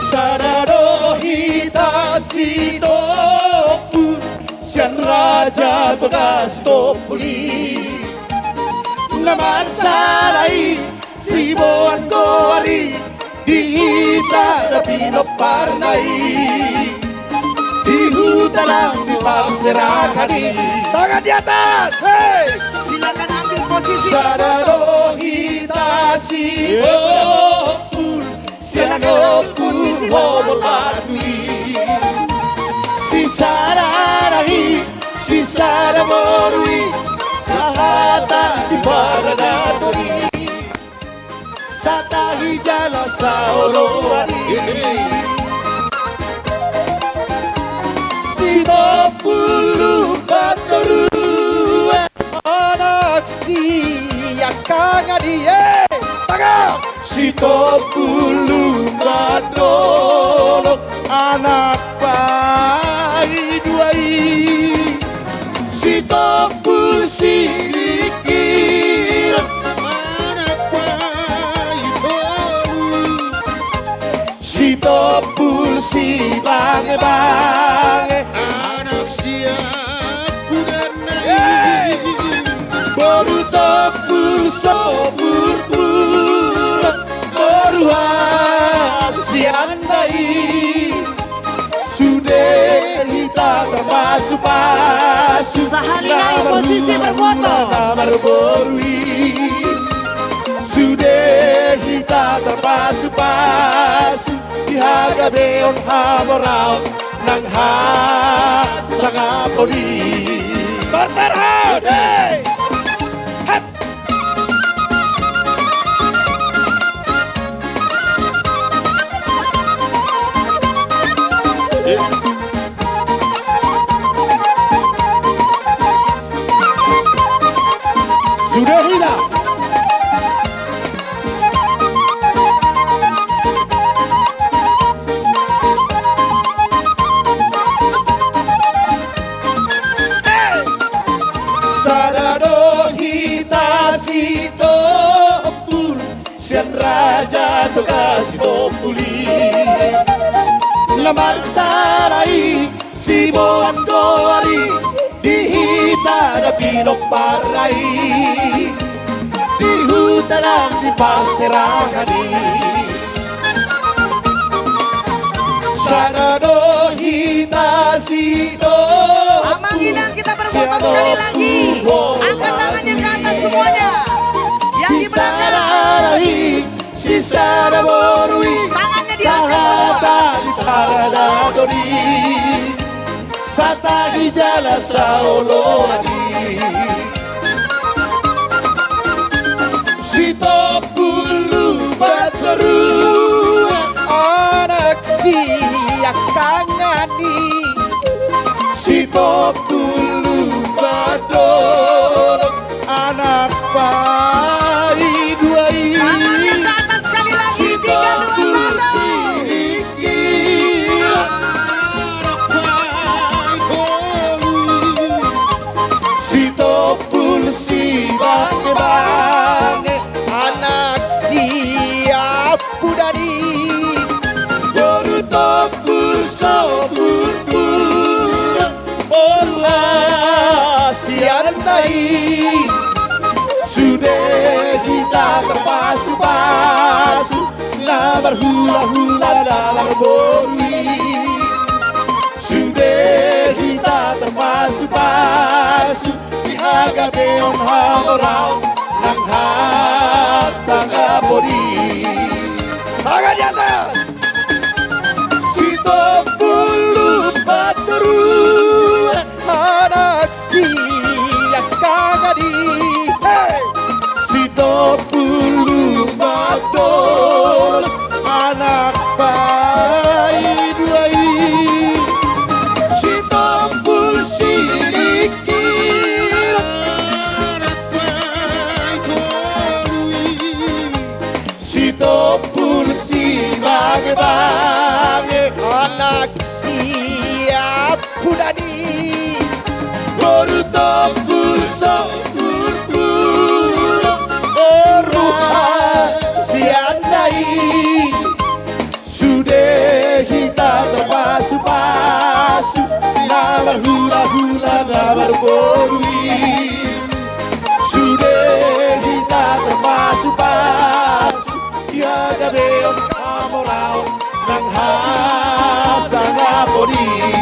Sarado hitachi topu Sian raja bekas topuli Naman salai Sibuan goali Dihita na pinoparnai Di hutan ang dipagserakani Tangan di atas! Hey! Silakan ambil posisi. Sarado hitachi topu Sian topu hobolati Si sararahi Si saraborui Sahata si paranatori Satahi jala saoloari Sito pulu batoru Anak siyakan adie Taga Sito pulu badolo Anak pai duai Sito pulu sirikir Anak pai Sito pul si bange-bange Anak siaku dan nai Baru topul sobur-bur Baru hasiandai Sudah kita termasuk pasu Sahalina posisi berfoto. Namar borui Sudah kita termasuk pasu Dihaga beon haborao Nang hasangapoli Berterhad! Hey! Hep! Sudah hilang Sarado hitachi topul Sian raja tokasi topuli Lamar sarai Sibuan goali Dihita na pinoparai Di hutan ang dipagserakani Sarado hitachi topul Amanginang kita berfoto sekali lagi. Angkat tangannya ke atas semuanya. Yang di belakang. Si saraborui Tangannya di Sahata atas. di paradadori Satahi jala saoloadi Sito pulu batoru Anak siyakan ngani Sito pulu badol Anak pai duai Tangannya ke atas sekali lagi. 3, 2, 1. Sito pulsi bange-bange Anak siapu dari Boruto pulso purpur Olah siandai Sudah kita terpasu-pasu Lamar hula-hula dalam bumi Sudah kita terpasu-pasu Dihaga beon hamorao Nang hasangapodi Tangan di atas Sito pulu batoru Anak siyakan adi Hey! Sito pulu badol Anak pai duai Sito pul sirikir Anak pai duai Sito pul si bange-bange Anak siapu dadi Boruto pulso purpur Ora siandai peduli. Sudah kita termasuk pas ya gabeon kamu raon nang hasa ngapodi.